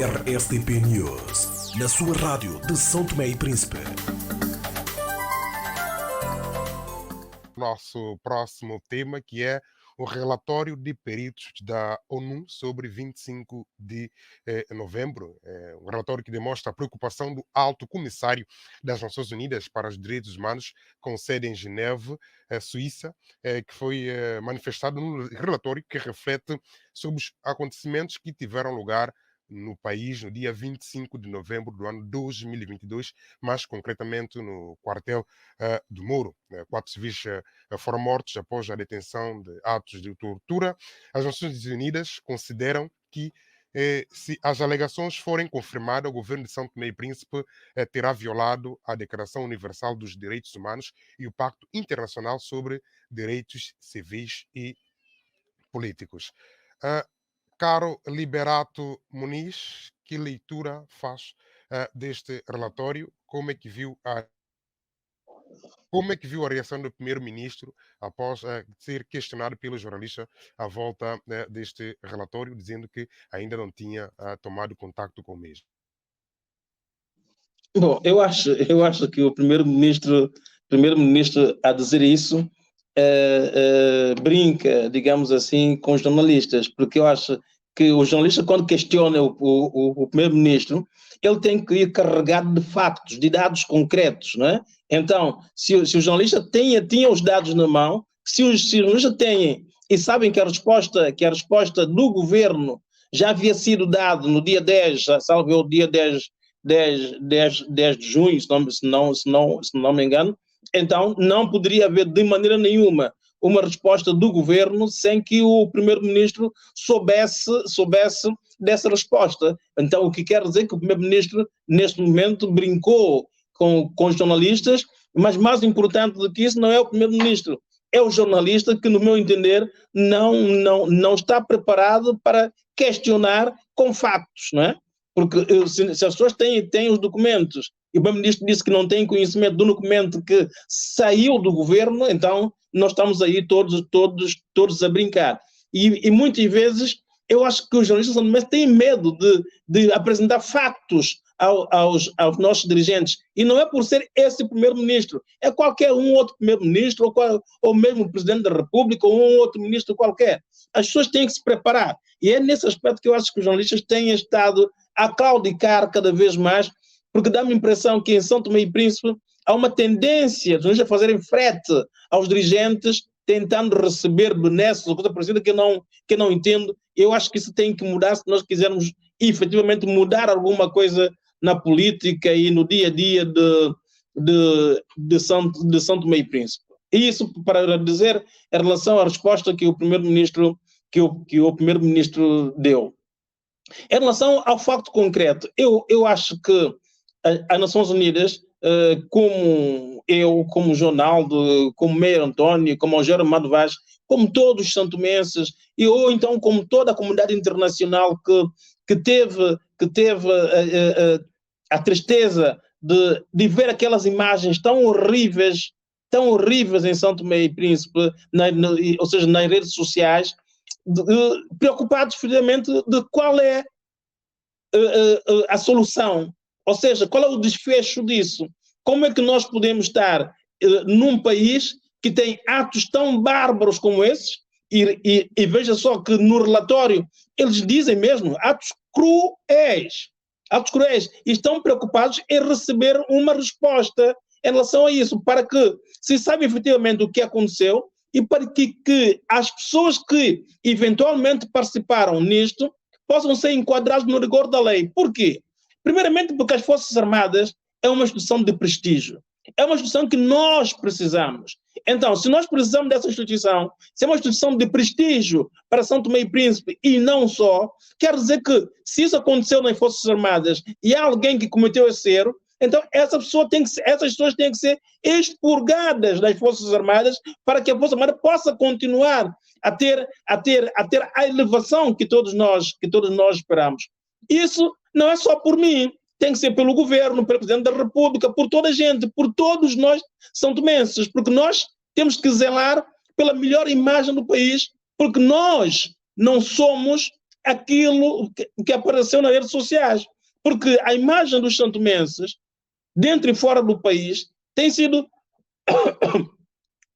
RSTP News, na sua rádio de São Tomé e Príncipe. Nosso próximo tema, que é o relatório de peritos da ONU sobre 25 de novembro. Um relatório que demonstra a preocupação do Alto Comissário das Nações Unidas para os Direitos Humanos, com sede em Geneve, Suíça, que foi manifestado no relatório que reflete sobre os acontecimentos que tiveram lugar no país no dia 25 de novembro do ano 2022, mais concretamente no quartel do Moro. 4 civis foram mortos após a detenção de atos de tortura. As Nações Unidas consideram que se as alegações forem confirmadas, o governo de São Tomé e Príncipe terá violado a Declaração Universal dos Direitos Humanos e o Pacto Internacional sobre Direitos Civis e Políticos. Caro Liberato Muniz, que leitura faz deste relatório? Como é que viu a reação do primeiro-ministro após ser questionado pelo jornalista à volta deste relatório, dizendo que ainda não tinha tomado contato com o mesmo? Bom, eu acho que o primeiro-ministro a dizer isso brinca, digamos assim, com os jornalistas, porque eu acho que o jornalista, quando questiona o primeiro-ministro, ele tem que ir carregado de factos, de dados concretos, não é? Então, se o jornalista tinha os dados na mão, se os jornalistas têm e sabem que a resposta do governo já havia sido dada no dia 10, salvo o dia 10 de junho, se não me engano, então não poderia haver de maneira nenhuma uma resposta do governo sem que o primeiro-ministro soubesse dessa resposta. Então, o que quer dizer que o primeiro-ministro, neste momento, brincou com os jornalistas, mas mais importante do que isso não é o primeiro-ministro, é o jornalista que, no meu entender, não está preparado para questionar com factos, não é? Porque se as pessoas têm os documentos e o primeiro-ministro disse que não tem conhecimento do documento que saiu do governo, então nós estamos aí todos a brincar. E muitas vezes eu acho que os jornalistas têm medo de apresentar factos aos nossos dirigentes. E não é por ser esse primeiro-ministro, é qualquer outro primeiro-ministro, ou mesmo o presidente da República, ou um outro ministro qualquer. As pessoas têm que se preparar. E é nesse aspecto que eu acho que os jornalistas têm estado a claudicar cada vez mais, porque dá-me a impressão que em São Tomé e Príncipe há uma tendência de a fazerem frete aos dirigentes, tentando receber benesses, ou coisa parecida que eu não entendo. Eu acho que isso tem que mudar se nós quisermos efetivamente mudar alguma coisa na política e no dia a dia de São Tomé e Príncipe. E isso para dizer em relação à resposta que o primeiro-ministro deu. Em relação ao facto concreto, eu acho que as Nações Unidas, como eu, como Jonaldo, como Meir António, como Algero Amado Vaz, como todos os santomenses, ou então como toda a comunidade internacional que teve a tristeza de ver aquelas imagens tão horríveis em São Tomé e Príncipe, ou seja, nas redes sociais, preocupados finalmente de qual é a solução, ou seja, qual é o desfecho disso. Como é que nós podemos estar num país que tem atos tão bárbaros como esses, e veja só que no relatório eles dizem mesmo atos cruéis, e estão preocupados em receber uma resposta em relação a isso, para que se saiba efetivamente o que aconteceu e para que as pessoas que eventualmente participaram nisto possam ser enquadradas no rigor da lei. Por quê? Primeiramente porque as Forças Armadas é uma instituição de prestígio. É uma instituição que nós precisamos. Então, se nós precisamos dessa instituição, se é uma instituição de prestígio para São Tomé e Príncipe e não só, quer dizer que se isso aconteceu nas Forças Armadas e há alguém que cometeu esse erro, então essas pessoas têm que ser expurgadas das Forças Armadas para que a Força Armada possa continuar a ter a elevação que todos nós esperamos. Isso não é só por mim, tem que ser pelo governo, pelo Presidente da República, por toda a gente, por todos nós santomenses, porque nós temos que zelar pela melhor imagem do país, porque nós não somos aquilo que apareceu nas redes sociais. Porque a imagem dos santomenses, dentro e fora do país, tem sido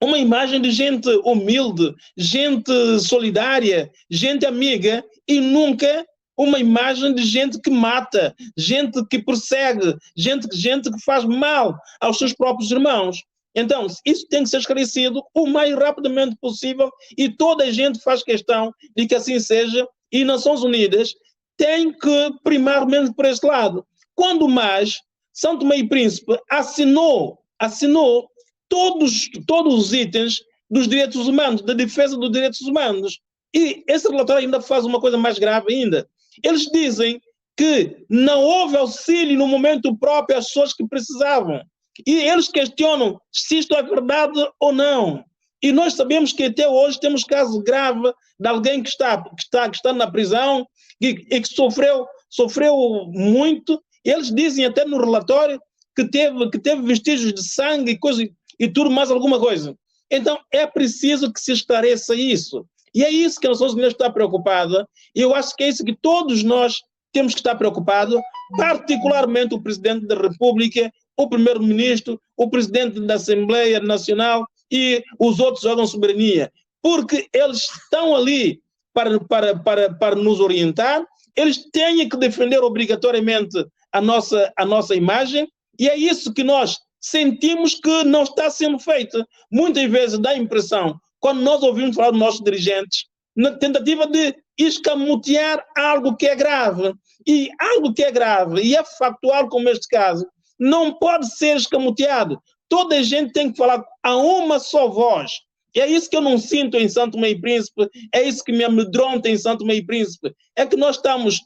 uma imagem de gente humilde, gente solidária, gente amiga, e nunca uma imagem de gente que mata, gente que persegue, gente que faz mal aos seus próprios irmãos. Então, isso tem que ser esclarecido o mais rapidamente possível e toda a gente faz questão de que assim seja, e Nações Unidas tem que primar menos por esse lado. Quando mais, São Tomé e Príncipe assinou todos os itens dos direitos humanos, da defesa dos direitos humanos. E esse relatório ainda faz uma coisa mais grave ainda. Eles dizem que não houve auxílio no momento próprio às pessoas que precisavam. E eles questionam se isto é verdade ou não. E nós sabemos que até hoje temos caso grave de alguém que está na prisão e que sofreu muito. Eles dizem até no relatório que teve vestígios de sangue e tudo mais alguma coisa. Então, é preciso que se esclareça isso. E é isso que a Nações Unidas está preocupada. E eu acho que é isso que todos nós temos que estar preocupados, particularmente o Presidente da República, o Primeiro-Ministro, o Presidente da Assembleia Nacional e os outros órgãos de soberania. Porque eles estão ali para nos orientar, eles têm que defender obrigatoriamente a nossa imagem, e é isso que nós sentimos que não está sendo feito. Muitas vezes dá a impressão, quando nós ouvimos falar dos nossos dirigentes, na tentativa de escamotear algo que é grave. E algo que é grave e é factual, como este caso, não pode ser escamoteado. Toda a gente tem que falar a uma só voz. E é isso que eu não sinto em São Tomé e Príncipe, é isso que me amedronta em São Tomé e Príncipe. É que nós estamos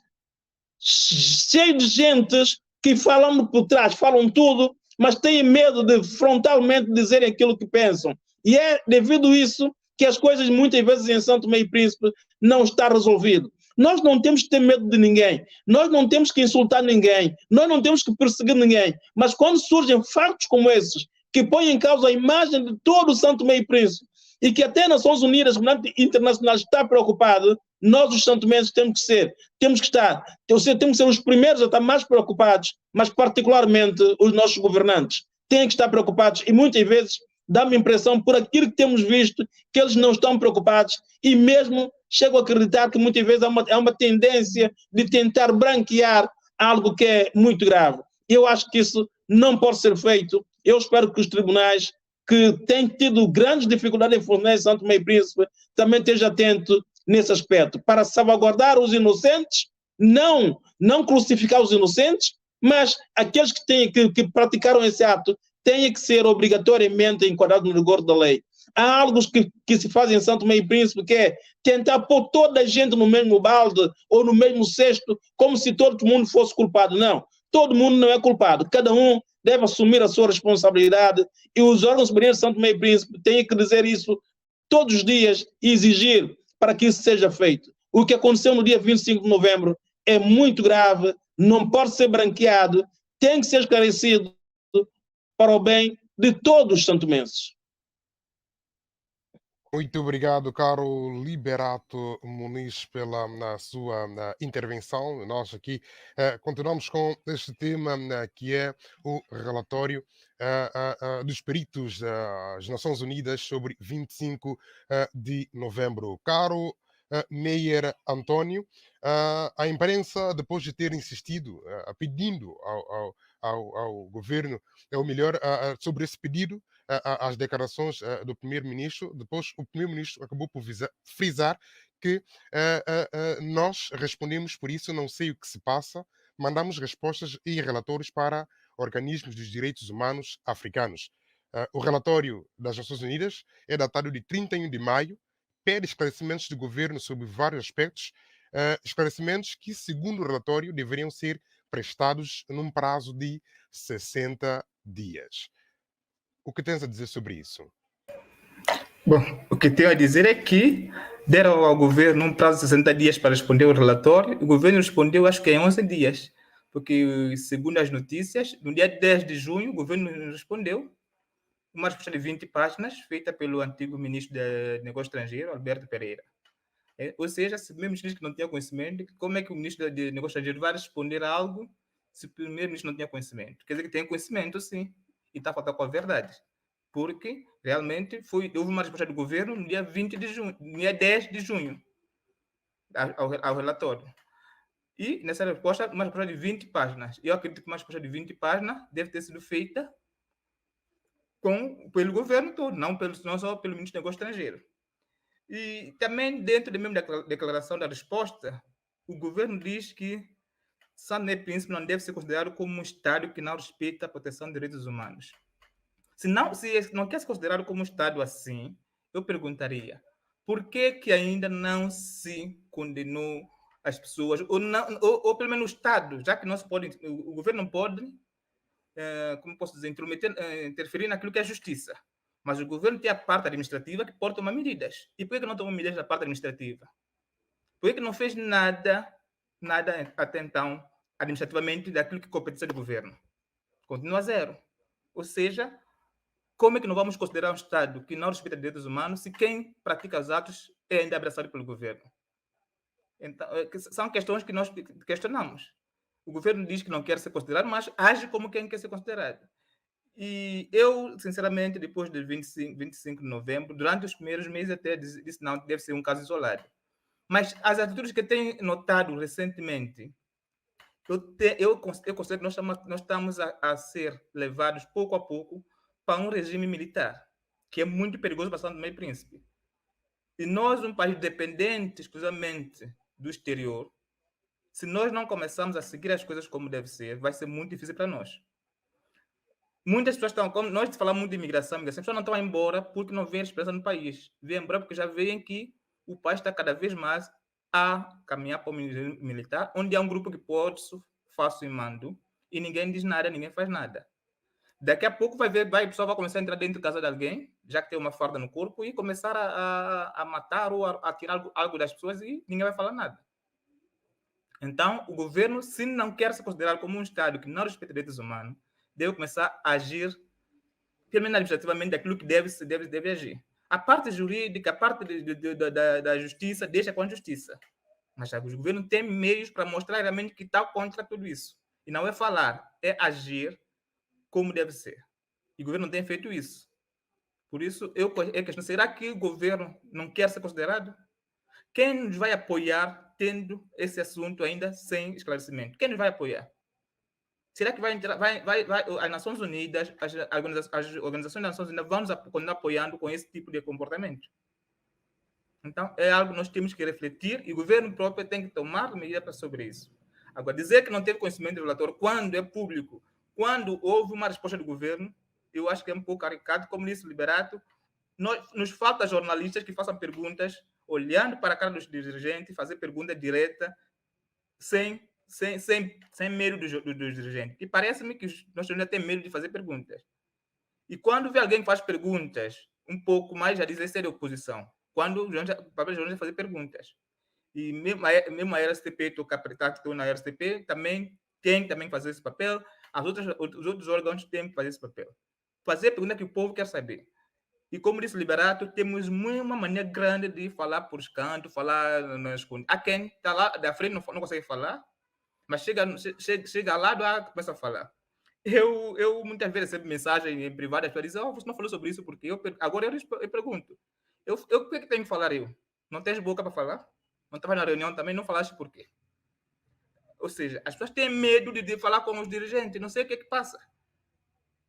cheios de gentes que falam por trás, falam tudo, mas têm medo de frontalmente dizer aquilo que pensam. E é devido a isso que as coisas muitas vezes em São Tomé e Príncipe não estão resolvidas. Nós não temos que ter medo de ninguém, nós não temos que insultar ninguém, nós não temos que perseguir ninguém, mas quando surgem factos como esses, que põem em causa a imagem de todo o São Tomé e Príncipe, e que até Nações Unidas, o internacional, está preocupado, nós, os santomenses, temos que ser os primeiros a estar mais preocupados, mas particularmente os nossos governantes. Têm que estar preocupados e muitas vezes dá-me a impressão, por aquilo que temos visto, que eles não estão preocupados e mesmo chego a acreditar que muitas vezes é uma tendência de tentar branquear algo que é muito grave. Eu acho que isso não pode ser feito. Eu espero que os tribunais, que têm tido grandes dificuldades em funcionar em São Tomé e Príncipe, também estejam atentos nesse aspecto, para salvaguardar os inocentes, não crucificar os inocentes, mas aqueles que praticaram esse ato têm que ser obrigatoriamente enquadrados no rigor da lei. Há algo que se faz em São Tomé e Príncipe, que é tentar pôr toda a gente no mesmo balde ou no mesmo cesto, como se todo mundo fosse culpado. Não, todo mundo não é culpado. Cada um deve assumir a sua responsabilidade e os órgãos superiores de São Tomé e Príncipe têm que dizer isso todos os dias e exigir para que isso seja feito. O que aconteceu no dia 25 de novembro é muito grave, não pode ser branqueado, tem que ser esclarecido para o bem de todos os santomenses. Muito obrigado, caro Liberato Muniz, pela sua intervenção. Nós aqui continuamos com este tema que é o relatório dos peritos das Nações Unidas sobre 25 de novembro. Caro Meyer António, a imprensa, depois de ter insistido, pedindo ao governo, ou melhor, sobre esse pedido, as declarações do primeiro-ministro, depois o primeiro-ministro acabou por frisar que nós respondemos por isso, não sei o que se passa, mandamos respostas e relatórios para organismos dos direitos humanos africanos. O relatório das Nações Unidas é datado de 31 de maio, pede esclarecimentos do governo sobre vários aspectos, esclarecimentos que, segundo o relatório, deveriam ser prestados num prazo de 60 dias. O que tens a dizer sobre isso? Bom, o que tenho a dizer é que deram ao governo um prazo de 60 dias para responder o relatório. O governo respondeu, acho que em 11 dias, porque, segundo as notícias, no dia 10 de junho, o governo respondeu uma resposta de 20 páginas, feita pelo antigo ministro de Negócios Estrangeiros, Alberto Pereira. Ou seja, se o primeiro-ministro diz que não tinha conhecimento, como é que o ministro de Negócios Estrangeiros vai responder a algo se o primeiro-ministro não tinha conhecimento? Quer dizer que tem conhecimento, sim, e está a faltar com a verdade. Porque, realmente, houve uma resposta do governo no dia 20 de junho, no dia 10 de junho, ao relatório. E, nessa resposta, uma resposta de 20 páginas. Eu acredito que uma resposta de 20 páginas deve ter sido feita pelo governo todo, não só pelo ministro do Negócio Estrangeiro. E também, dentro da mesma declaração da resposta, o governo diz que São Tomé e Príncipe não deve ser considerado como um Estado que não respeita a proteção de direitos humanos. Se não quer ser considerado como um Estado assim, eu perguntaria, por que ainda não se condenou as pessoas, ou pelo menos o Estado, já que não se pode, o governo não pode, como posso dizer, interferir naquilo que é justiça. Mas o governo tem a parte administrativa que pode tomar medidas. E por que não tomou medidas na parte administrativa? Por que não fez nada até então, administrativamente, daquilo que competência do governo? Continua zero. Ou seja, como é que não vamos considerar um Estado que não respeita direitos humanos se quem pratica os atos é ainda abraçado pelo governo? Então, são questões que nós questionamos. O governo diz que não quer ser considerado, mas age como quem quer ser considerado. E eu, sinceramente, depois de 25 de novembro, durante os primeiros meses até disse não, deve ser um caso isolado. Mas as atitudes que tenho notado recentemente, eu considero que nós estamos a ser levados pouco a pouco para um regime militar, que é muito perigoso para São Tomé e Príncipe. E nós, um país dependente exclusivamente do exterior, se nós não começarmos a seguir as coisas como deve ser, vai ser muito difícil para nós. Muitas pessoas estão, como nós falamos muito de imigração, as pessoas não estão embora porque não veem esperança no país. Vêm embora porque já veem que o país está cada vez mais a caminhar para o militar, onde há um grupo que pode faço e mando, e ninguém diz nada, ninguém faz nada. Daqui a pouco o pessoal vai começar a entrar dentro da casa de alguém, já que tem uma farda no corpo, e começar a matar ou a tirar algo das pessoas e ninguém vai falar nada. Então, o governo, se não quer ser considerado como um Estado que não respeita direitos humanos, deve começar a agir, pelo menos administrativamente, daquilo que deve agir. A parte jurídica, a parte da justiça, deixa com a justiça. Mas o governo tem meios para mostrar realmente que está contra tudo isso. E não é falar, é agir como deve ser. E o governo não tem feito isso. Por isso, eu questiono, será que o governo não quer ser considerado? Quem nos vai apoiar tendo esse assunto ainda sem esclarecimento? Quem nos vai apoiar? Será que vai entrar, as Nações Unidas, as organizações das Nações Unidas vão nos continuar apoiando com esse tipo de comportamento? Então, é algo que nós temos que refletir e o governo próprio tem que tomar medidas sobre isso. Agora, dizer que não teve conhecimento do relatório quando é público, quando houve uma resposta do governo, eu acho que é um pouco caricato. Como disse o Liberato, nos falta jornalistas que façam perguntas olhando para a cara dos dirigentes, fazer pergunta direta, sem medo dos dirigentes. E parece-me que nós ainda temos medo de fazer perguntas. E quando vê alguém que faz perguntas um pouco mais, já diz essa é de oposição. Quando o papel jornalista fazer perguntas. E mesmo a RSTP, estou na RSTP, também tem que fazer esse papel. Os outros órgãos têm que fazer esse papel. Fazer pergunta que o povo quer saber. E como disse o Liberato, temos uma maneira grande de falar por os cantos, falar nas contas. Há quem está lá da frente não consegue falar, mas chega lá e começa a falar. Eu muitas vezes recebo mensagem em privado, as pessoas dizem, você não falou sobre isso, porque agora eu pergunto. O que tenho que falar eu? Não tens boca para falar? Não estava na reunião também, não falaste por quê? Ou seja, as pessoas têm medo de falar com os dirigentes, não sei o que passa.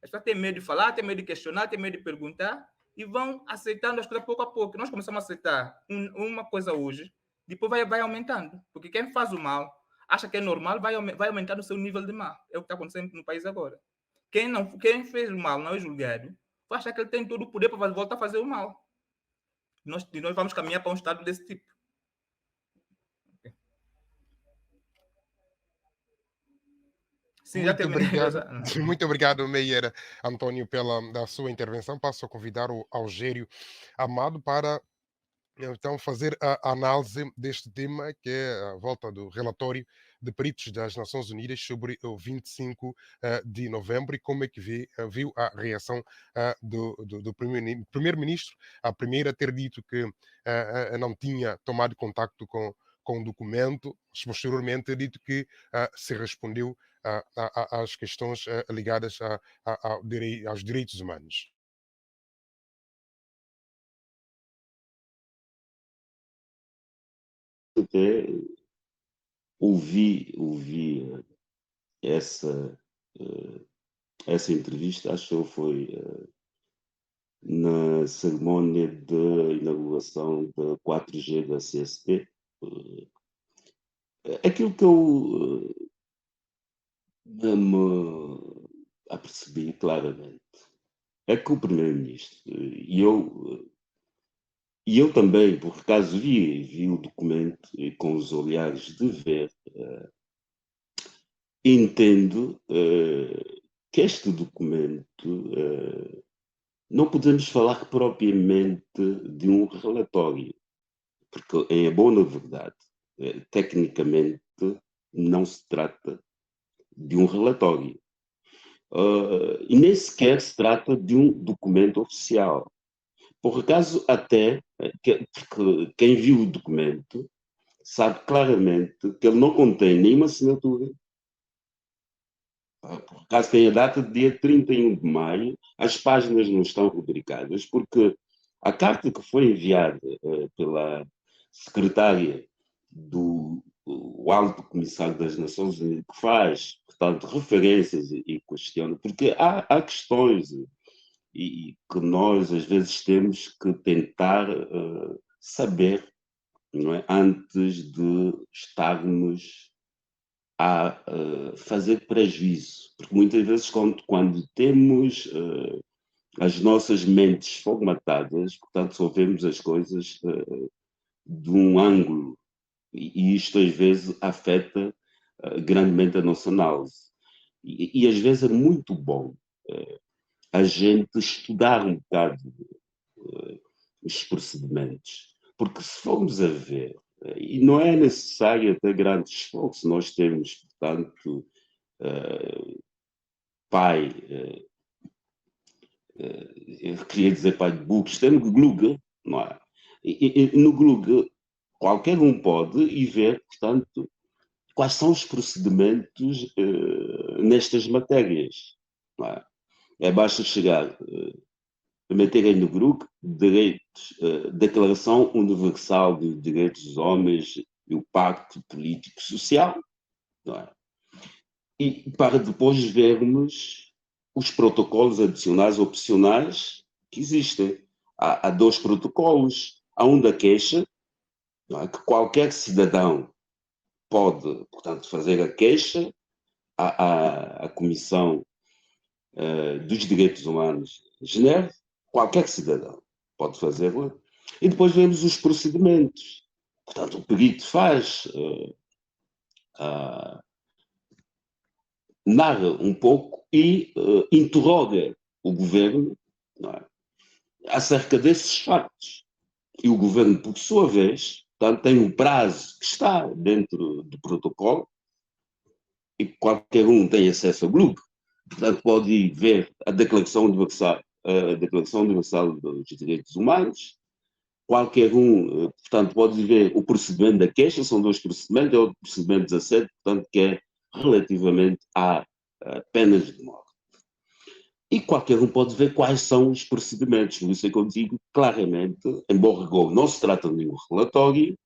As pessoas têm medo de falar, têm medo de questionar, têm medo de perguntar e vão aceitando as coisas pouco a pouco. Nós começamos a aceitar uma coisa hoje, depois vai aumentando. Porque quem faz o mal, acha que é normal, vai aumentando o seu nível de mal. É o que está acontecendo no país agora. Quem fez o mal não é julgado, vai achar que ele tem todo o poder para voltar a fazer o mal. Nós vamos caminhar para um estado desse tipo. Sim, muito já terminei. obrigado. Muito obrigado, Meyer Antônio, da sua intervenção. Passo a convidar o Algério Amado para então fazer a análise deste tema, que é a volta do relatório de Peritos das Nações Unidas sobre o 25 de novembro e como é que viu a reação do primeiro-ministro, a primeira a ter dito que não tinha tomado contacto com o documento, mas posteriormente ter dito que se respondeu às questões ligadas aos direitos humanos. Até ouvi essa, essa entrevista, acho que foi na cerimónia de inauguração da 4G da CSP. Aquilo que eu me apercebi claramente é que o primeiro-ministro, e eu também, por acaso vi o documento e com os olhares de ver, entendo que este documento não podemos falar propriamente de um relatório, porque em boa verdade, tecnicamente, não se trata de um relatório. E nem sequer se trata de um documento oficial. Por acaso, até quem viu o documento sabe claramente que ele não contém nenhuma assinatura. Por acaso tem a data de dia 31 de maio, as páginas não estão rubricadas, porque a carta que foi enviada pela secretária do Alto Comissário das Nações Unidas, que faz, portanto, referências e questiona, porque há questões e que nós às vezes temos que tentar saber, não é? Antes de estarmos a fazer prejuízo, porque muitas vezes quando temos as nossas mentes formatadas, portanto só vemos as coisas de um ângulo e isto às vezes afeta grandemente a nossa análise e às vezes é muito bom a gente estudar um bocado os procedimentos, porque se formos a ver, e não é necessário ter grande esforço, nós temos, portanto, eu queria dizer pai de books, temos Google, não é? E no Google qualquer um pode ir ver, portanto, quais são os procedimentos nestas matérias, não é? Basta chegar, meter aí no grupo, Declaração Universal de Direitos dos Homens e o Pacto Político Social, não é? E para depois vermos os protocolos adicionais opcionais que existem. Há 2 protocolos. Há um da queixa, não é? Que qualquer cidadão pode, portanto, fazer a queixa à Comissão dos Direitos Humanos de Genebra, qualquer cidadão pode fazê-la, e depois vemos os procedimentos. Portanto, o perito faz, narra um pouco e interroga o governo, não é? Acerca desses factos. E o governo, por sua vez, portanto, tem um prazo que está dentro do protocolo e qualquer um tem acesso ao blog. Portanto, pode ir ver a Declaração Universal dos Direitos Humanos. Qualquer um, portanto, pode ver o procedimento da queixa, são 2 procedimentos, é o procedimento 17, portanto, que é relativamente a penas de morte. E qualquer um pode ver quais são os procedimentos. Por isso é que eu digo claramente, em bom rigor, não se trata de nenhum relatório,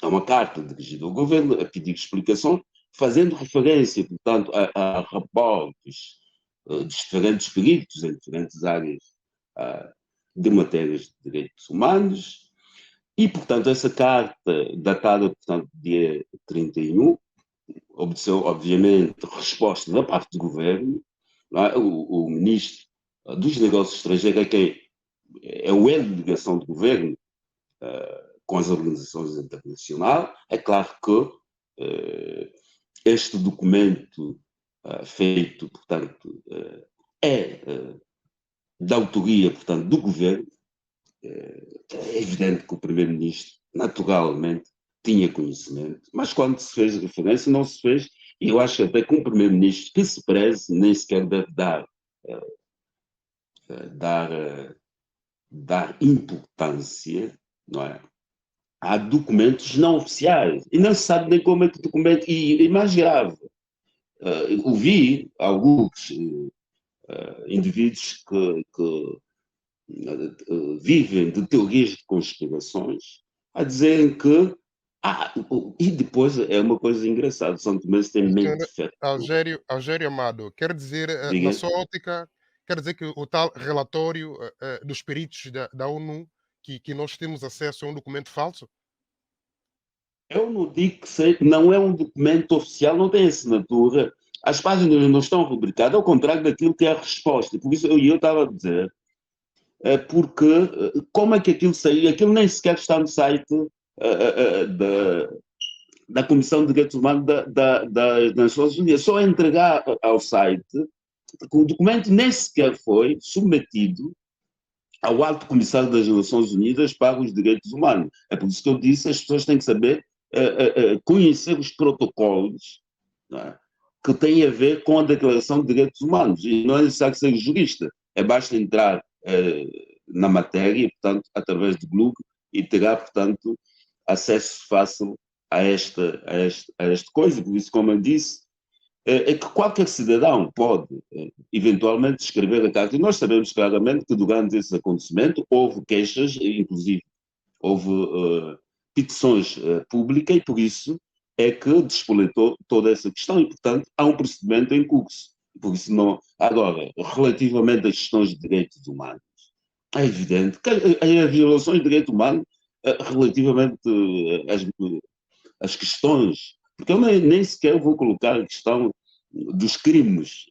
é uma carta dirigida ao governo a pedir explicação, fazendo referência, portanto, a reportes de diferentes peritos em diferentes áreas de matérias de direitos humanos. E, portanto, essa carta, datada, portanto, dia 31, obteve, obviamente, resposta da parte do governo. O ministro dos Negócios Estrangeiros é quem é o elo de ligação do governo com as organizações internacionais. É claro que este documento feito, portanto, é da autoria, portanto, do governo. É evidente que o primeiro-ministro, naturalmente, tinha conhecimento, mas quando se fez referência, não se fez, e eu acho que até que um primeiro-ministro que se preze nem sequer deve dar importância, não é? Há documentos não oficiais, e não se sabe nem como é que o documento, e mais grave, ouvi alguns indivíduos que vivem de teorias de conspirações a dizerem que e depois é uma coisa engraçada, São Tomé tem mente fértil. Algério Amado, quer dizer, na Diga. sua ótica, quer dizer que o tal relatório dos peritos da ONU que nós temos acesso é um documento falso? Eu não digo não é um documento oficial, não tem assinatura, as páginas não estão rubricadas, ao contrário daquilo que é a resposta. Por isso eu estava a dizer, porque como é que aquilo saiu? Aquilo nem sequer está no site da Comissão de Direitos Humanos das Nações Unidas. Só entregar ao site, porque o documento nem sequer foi submetido ao Alto Comissário das Nações Unidas para os Direitos Humanos. É por isso que eu disse, as pessoas têm que saber conhecer os protocolos, não é, que têm a ver com a Declaração de Direitos Humanos. E não é necessário ser jurista, basta entrar na matéria, portanto, através do Google, e terá, portanto, acesso fácil a esta coisa. Por isso, como eu disse, é que qualquer cidadão pode, eventualmente, escrever a carta. E nós sabemos claramente que durante esse acontecimento houve queixas, inclusive houve petições públicas, e por isso é que despoletou toda essa questão, e, portanto, há um procedimento em curso. Por isso não. Agora, relativamente às questões de direitos humanos, é evidente que as violações de direitos humanos, relativamente às questões, porque eu nem sequer vou colocar a questão dos crimes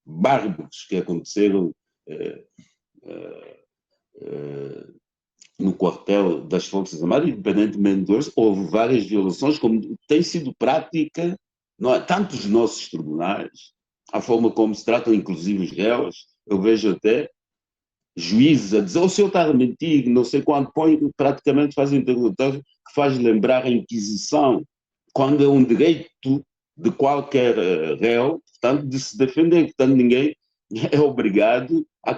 bárbaros que aconteceram no quartel das Forças Armadas, independentemente de hoje, houve várias violações, como tem sido prática, não é? Tanto os nossos tribunais, a forma como se tratam inclusive os réus, eu vejo até juízes a dizer, o senhor está a mentir, não sei quando, praticamente faz um interrogatório que faz lembrar a Inquisição, quando é um direito de qualquer réu, portanto, de se defender, portanto, ninguém é obrigado a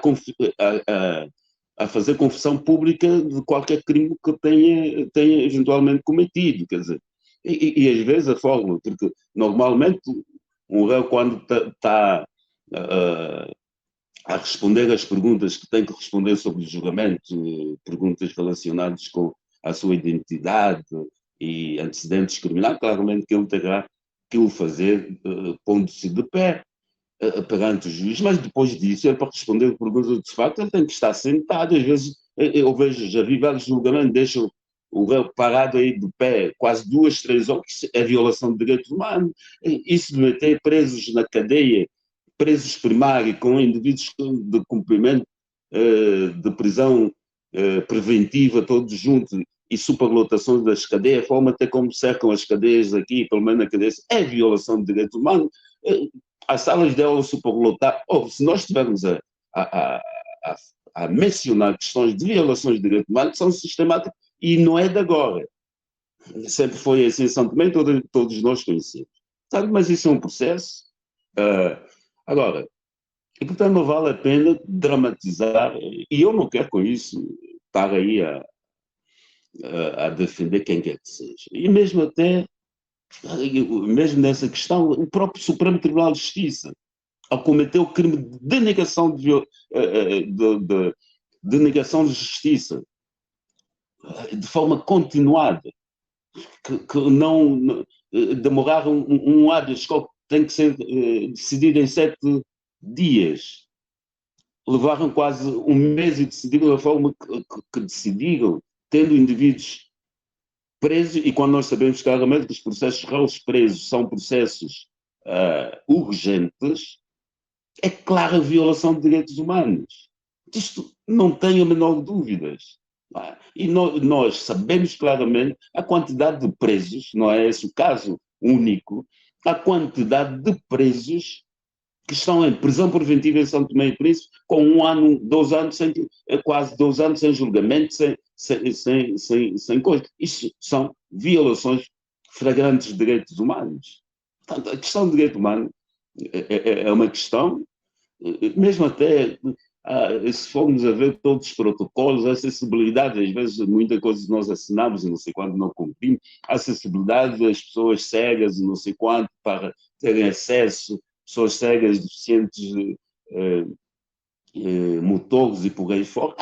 fazer confissão pública de qualquer crime que tenha eventualmente cometido, quer dizer, e às vezes a forma, porque normalmente um réu quando está a responder às perguntas que tem que responder sobre o julgamento, perguntas relacionadas com a sua identidade e antecedentes criminais, claramente que ele terá que o fazer pondo-se de pé perante o juiz, mas depois disso, ele para responder perguntas de facto, ele tem que estar sentado. Às vezes, eu vejo, já vi vários julgamentos, deixam o réu parado aí de pé quase 2, 3 horas, isso é violação de direitos humanos. Isso de meter presos na cadeia, presos primários, com indivíduos de cumprimento de prisão preventiva, todos juntos, e superlotações das cadeias, a forma até como cercam as cadeias aqui, pelo menos na cadeia, é violação de direitos humanos. As salas de aula superlotadas, se nós estivermos a mencionar questões de violações de direitos humanos, são sistemáticas, e não é de agora. Sempre foi assim, São Tomé, todos nós conhecemos. Sabe, mas isso é um processo. Agora, e portanto não vale a pena dramatizar, e eu não quero com isso estar aí a defender quem quer que seja. E mesmo nessa questão, o próprio Supremo Tribunal de Justiça, ao cometer o crime de negação de negação de justiça, de forma continuada, que não demorar um habeas corpus tem que ser decidido em 7 dias. Levaram quase um mês e decidiram da forma que decidiram, tendo indivíduos presos, e quando nós sabemos claramente que os processos réus presos são processos urgentes, é clara violação de direitos humanos. Isto não tenho a menor dúvidas. E nós sabemos claramente a quantidade de presos, não é esse o caso único, a quantidade de presos que estão em prisão preventiva em São Tomé e Príncipe, com 1 ano, 2 anos, quase 2 anos sem julgamento, sem coisa. Isso são violações flagrantes de direitos humanos. Portanto, a questão do direito humano é uma questão, mesmo até, se formos a ver todos os protocolos, a acessibilidade, às vezes, muitas coisas nós assinamos e não sei quando não cumprimos, a acessibilidade das pessoas cegas e não sei quanto para terem acesso, pessoas cegas, deficientes motores e por aí fora.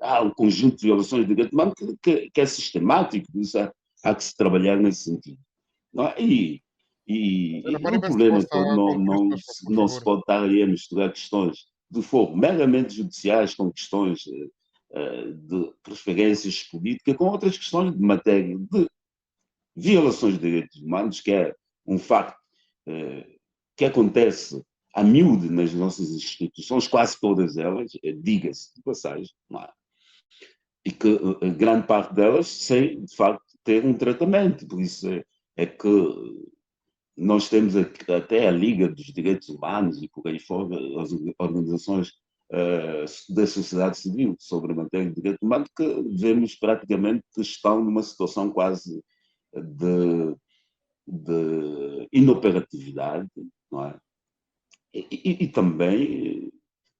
Há um conjunto de violações de direitos humanos que é sistemático, isso há que se trabalhar nesse sentido. Não é? E o problema todo não se pode estar aí a misturar questões de fogo meramente judiciais com questões de preferências políticas, com outras questões de matéria de violações de direitos humanos, que é um facto que acontece a miúde nas nossas instituições, quase todas elas, diga-se de passagem, não é? E que grande parte delas sem, de facto, ter um tratamento. Por isso é que nós temos até a Liga dos Direitos Humanos e por aí fora, as organizações da sociedade civil sobre a matéria de direitos humanos, que vemos praticamente que estão numa situação quase de inoperatividade, não é? E também,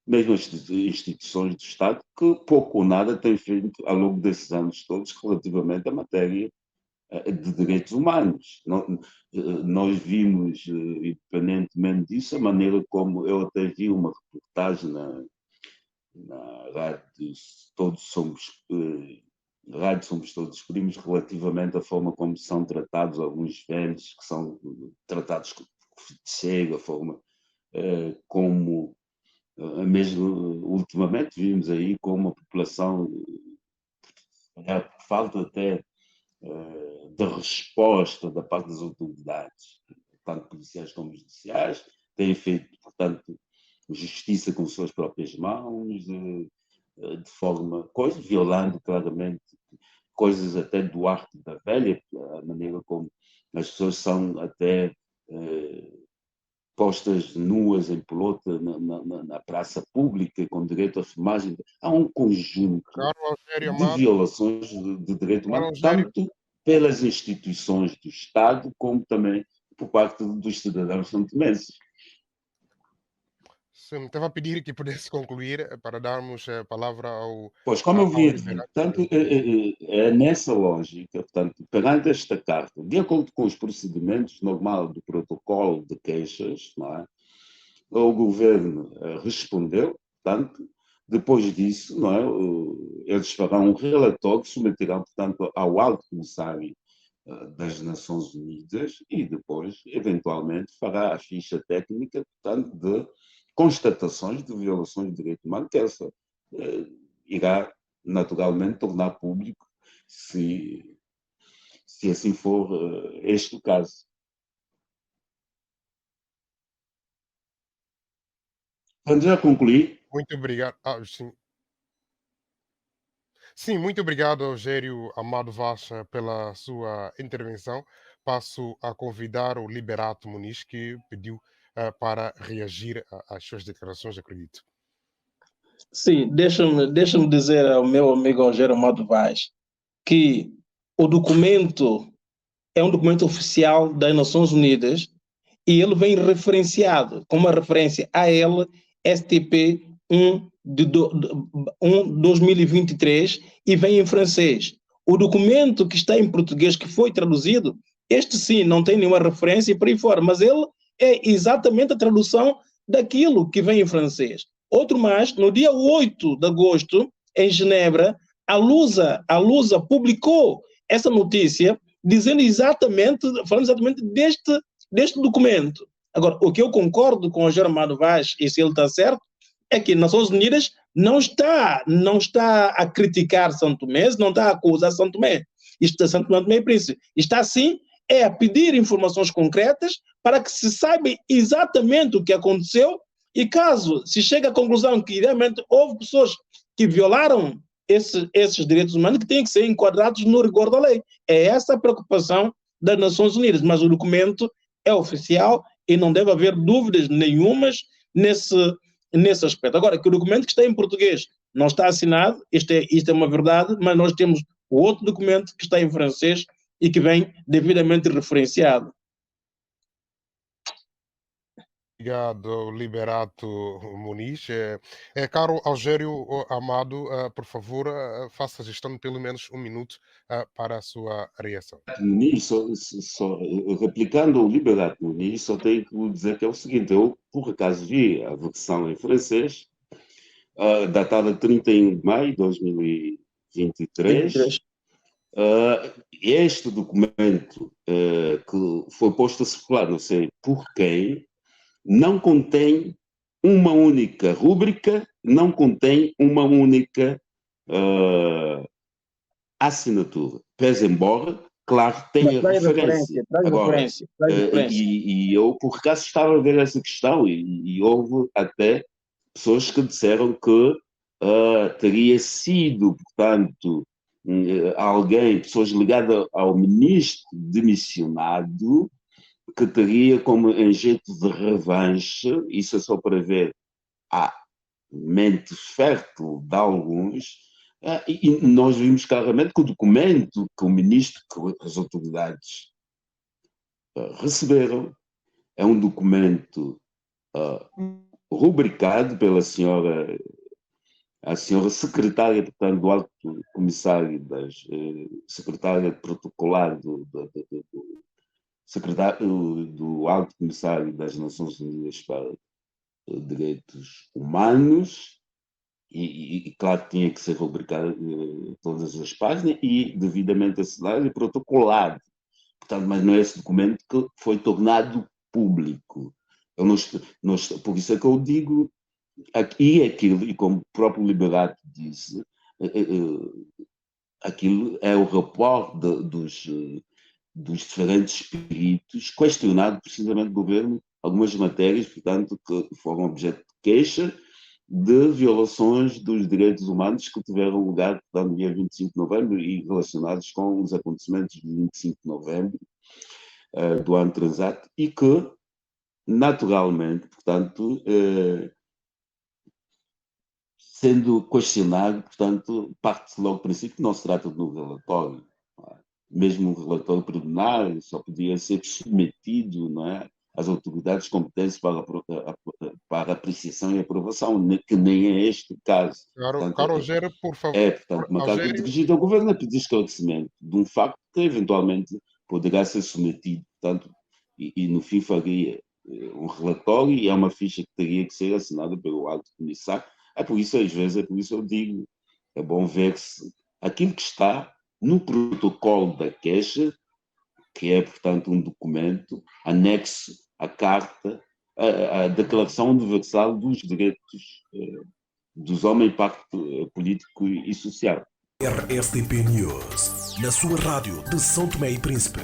mesmo as instituições do Estado, que pouco ou nada têm feito ao longo desses anos todos relativamente à matéria de direitos humanos. Nós vimos, independentemente disso, a maneira como eu até vi uma reportagem na Rádio Somos Todos Primos, relativamente à forma como são tratados alguns velhos, que são tratados com chega, a forma como, mesmo ultimamente, vimos aí como a população, falta até da resposta da parte das autoridades, tanto policiais como judiciais, têm feito, portanto, justiça com suas próprias mãos, de forma, violando claramente coisas até do arte da velha, a maneira como as pessoas são até postas nuas em pelota na praça pública, com direito à filmagem. Há um conjunto de violações de direito humano, tanto pelas instituições do Estado, como também por parte dos cidadãos santomenses. Sim, estava a pedir que pudesse concluir para darmos a palavra ao... Pois, como eu vinha dizer, portanto, é nessa lógica, portanto, perante esta carta, de acordo com os procedimentos normais do protocolo de queixas, não é? O governo respondeu, portanto, depois disso, não é? Eles farão um relatório que submeterão, portanto, ao Alto Comissário das Nações Unidas e depois, eventualmente, fará a ficha técnica, portanto, de constatações de violações de direito humano, que essa irá naturalmente tornar público se assim for este o caso. Portanto, já concluí. Muito obrigado. Sim. Sim, muito obrigado, Eugério Amado Vaz, pela sua intervenção. Passo a convidar o Liberato Muniz, que pediu para reagir às suas declarações, acredito. Sim, deixa-me dizer ao meu amigo Eugério Amado Vaz que o documento é um documento oficial das Nações Unidas e ele vem referenciado como uma referência AL STP 1 de 2023 e vem em francês. O documento que está em português, que foi traduzido, este sim, não tem nenhuma referência e por aí fora, mas ele é exatamente a tradução daquilo que vem em francês. Outro mais, no dia 8 de agosto, em Genebra, a Lusa publicou essa notícia dizendo falando exatamente deste documento. Agora, o que eu concordo com o Eugério Amado Vaz, e se ele está certo, é que as Nações Unidas não está a criticar São Tomé, não está a acusar São Tomé. Isto é São Tomé e Príncipe. Está sim a pedir informações concretas para que se saiba exatamente o que aconteceu e caso se chegue à conclusão que realmente houve pessoas que violaram esses direitos humanos, que têm que ser enquadrados no rigor da lei. É essa a preocupação das Nações Unidas, mas o documento é oficial e não deve haver dúvidas nenhumas nesse aspecto. Agora, que o documento que está em português Não está assinado, isto é uma verdade, mas nós temos o outro documento que está em francês e que vem devidamente referenciado. Obrigado, Liberato Muniz. Caro Algério Amado, por favor, faça a gestão de pelo menos 1 minuto para a sua reação. Muniz, replicando o Liberato Muniz, só tenho que dizer que é o seguinte: eu, por acaso, vi a versão em francês, datada de 31 de maio de 2023. Este documento que foi posto a circular, não sei por quem, não contém uma única rúbrica, não contém uma única assinatura. Pese embora, claro, tenha referência. Agora, e eu, por acaso, estava a ver essa questão e houve até pessoas que disseram que teria sido, portanto, alguém, pessoas ligadas ao ministro demissionado, que teria como em jeito de revanche, isso é só para ver a mente fértil de alguns, e nós vimos claramente que o documento que o ministro, que as autoridades receberam, é um documento rubricado pela senhora, a senhora secretária, portanto, do Alto Comissário, secretária protocolar secretário do Alto Comissário das Nações Unidas para Direitos Humanos, e claro, tinha que ser rubricado todas as páginas e devidamente assinado e protocolado. Portanto, mas não é esse documento que foi tornado público. Por isso é que eu digo, aqui aquilo, e como o próprio Liberato disse, aquilo é o rapport dos diferentes peritos, questionado precisamente do governo algumas matérias, portanto, que foram objeto de queixa de violações dos direitos humanos que tiveram lugar, portanto, no dia 25 de novembro e relacionados com os acontecimentos de 25 de novembro do ano transato e que, naturalmente, portanto, sendo questionado, portanto, parte-se logo do princípio que não se trata de um relatório. Mesmo um relatório preliminar só podia ser submetido, não é, às autoridades competentes para apreciação e aprovação, que nem é este o caso. Caro Rogério, por favor. Portanto, uma carta dirigida ao governo a pedir esclarecimento de um facto que eventualmente poderá ser submetido, portanto, e no fim faria um relatório e é uma ficha que teria que ser assinada pelo alto comissário. Por isso, às vezes, é por isso eu digo, é bom ver se aquilo que está no protocolo da queixa, que é, portanto, um documento anexo à carta, à Declaração Universal dos Direitos dos Homens, Pacto Político e Social. RSTP News, na sua rádio de São Tomé e Príncipe.